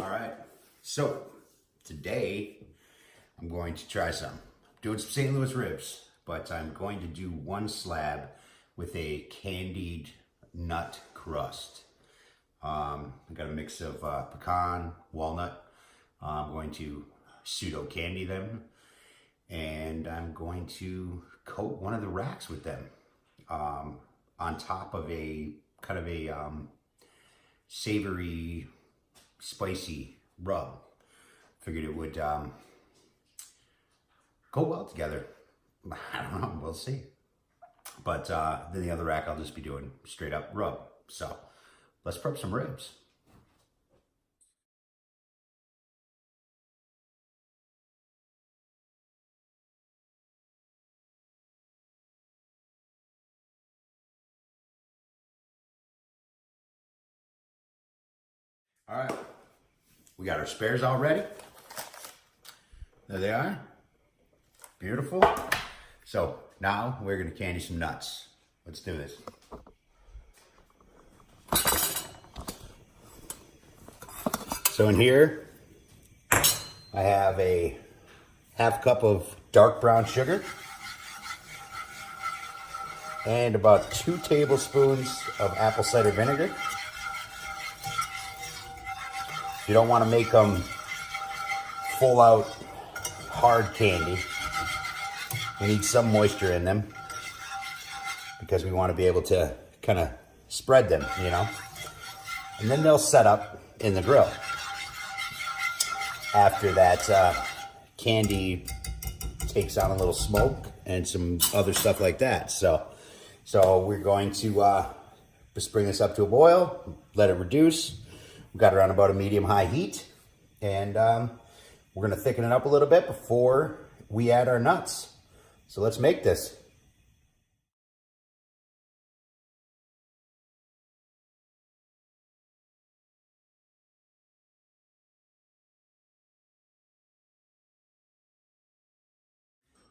All right, so today I'm going to try some. I'm doing some St. Louis ribs, but I'm going to do one slab with a candied nut crust. I got a mix of pecan, walnut. I'm going to pseudo candy them, and I'm going to coat one of the racks with them on top of a kind of a savory, spicy rub. Figured it would go well together. I don't know, we'll see. But then the other rack I'll just be doing straight up rub. So let's prep some ribs. All right, we got our spares all ready. There they are, beautiful. So now we're gonna candy some nuts. Let's do this. So in here, I have a half cup of dark brown sugar and about 2 tablespoons of apple cider vinegar. You don't want to make them full out hard candy. We need some moisture in them because we want to be able to kind of spread them, you know. And then they'll set up in the grill after that candy takes on a little smoke and some other stuff like that. So we're going to just bring this up to a boil, let it reduce. We got it around about a medium-high heat, and we're gonna thicken it up a little bit before we add our nuts. So let's make this.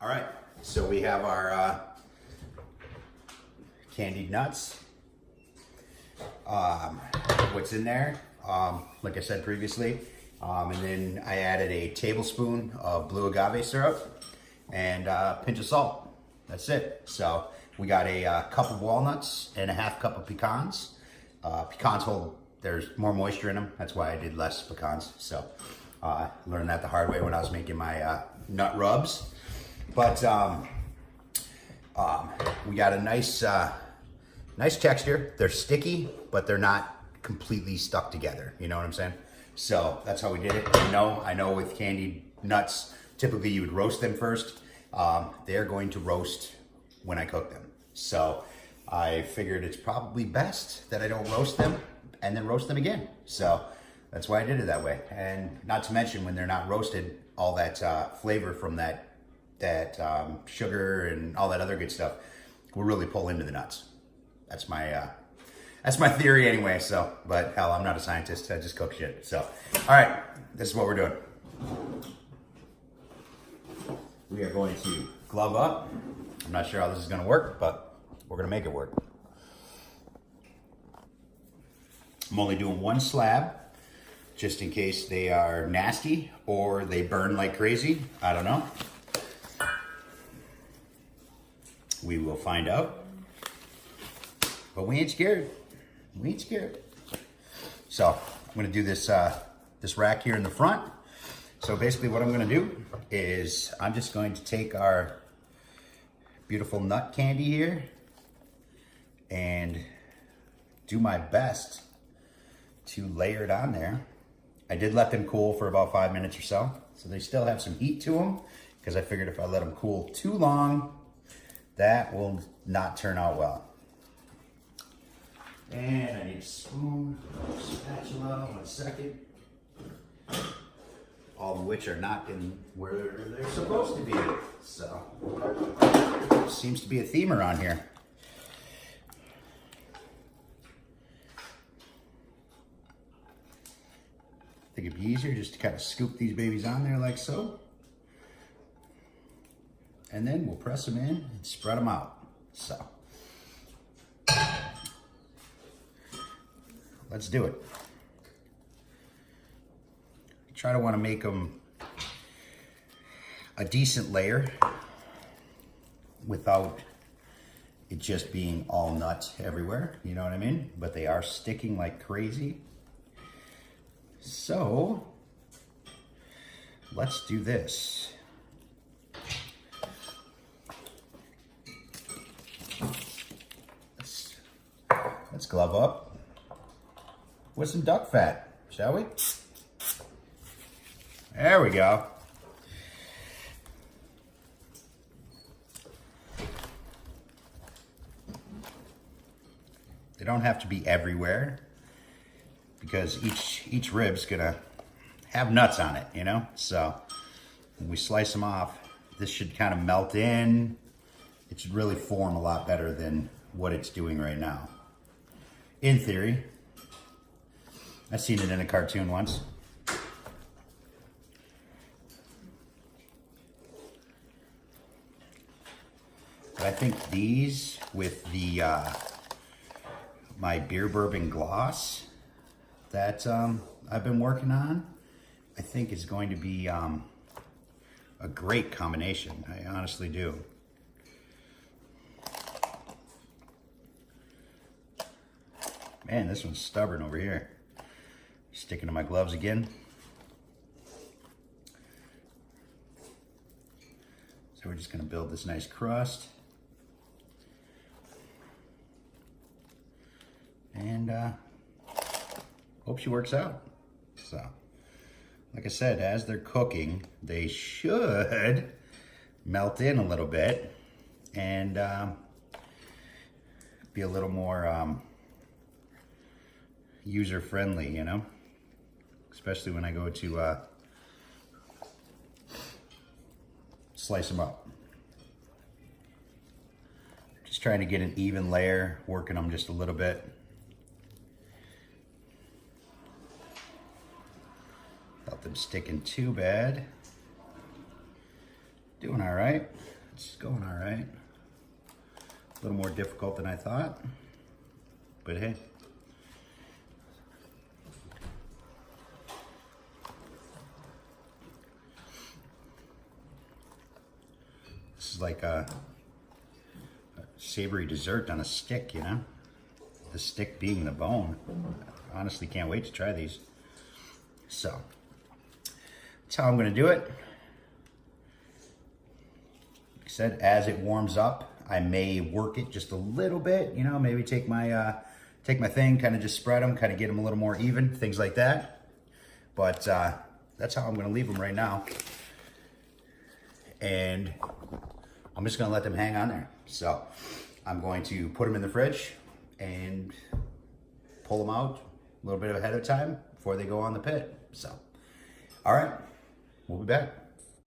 All right, so we have our candied nuts. What's in there? Like I said previously, and then I added a tablespoon of blue agave syrup and a pinch of salt. That's it. So we got a cup of walnuts and a half cup of pecans. Pecans there's more moisture in them. That's why I did less pecans. So learned that the hard way when I was making my nut rubs. But we got a nice texture. They're sticky, but they're not completely stuck together. You know what I'm saying? So that's how we did it. I know with candied nuts, typically you would roast them first. They're going to roast when I cook them. So I figured it's probably best that I don't roast them and then roast them again. So that's why I did it that way. And not to mention when they're not roasted, all that flavor from that sugar and all that other good stuff will really pull into the nuts. That's my theory anyway. So, but hell, I'm not a scientist. I just cook shit. So, all right, this is what we're doing. We are going to glove up. I'm not sure how this is going to work, but we're going to make it work. I'm only doing one slab, just in case they are nasty or they burn like crazy. I don't know. We will find out. But we ain't scared. We ain't scared. So I'm gonna do this this rack here in the front. So basically what I'm gonna do is I'm just going to take our beautiful nut candy here and do my best to layer it on there. I did let them cool for about 5 minutes or so. So they still have some heat to them because I figured if I let them cool too long, that will not turn out well. And I need a spoon, spatula, 1 second. All of which are not in where they're supposed to be. So, seems to be a theme around here. I think it'd be easier just to kind of scoop these babies on there like so. And then we'll press them in and spread them out. So. Let's do it. try to want to make them a decent layer without it just being all nut everywhere, you know what I mean? But they are sticking like crazy. So let's do this. Let's glove up with some duck fat, shall we? There we go. They don't have to be everywhere because each rib's gonna have nuts on it, you know? So when we slice them off, this should kind of melt in. It should really form a lot better than what it's doing right now. In theory. I've seen it in a cartoon once. But I think these with the my beer bourbon gloss that I've been working on, I think is going to be a great combination. I honestly do. Man, this one's stubborn over here. Sticking to my gloves again. So we're just gonna build this nice crust. And hope she works out. So, like I said, as they're cooking, they should melt in a little bit and be a little more user-friendly, you know? Especially when I go to slice them up. Just trying to get an even layer, working them just a little bit. Without them sticking too bad. Doing all right. It's going all right. A little more difficult than I thought, but hey. This is like a savory dessert on a stick, you know? The stick being the bone. I honestly can't wait to try these. So, that's how I'm gonna do it. Like I said, as it warms up, I may work it just a little bit, you know, maybe take my thing, kind of just spread them, kind of get them a little more even, things like that. But that's how I'm gonna leave them right now. And I'm just gonna let them hang on there. So I'm going to put them in the fridge and pull them out a little bit ahead of time before they go on the pit. So, all right, we'll be back.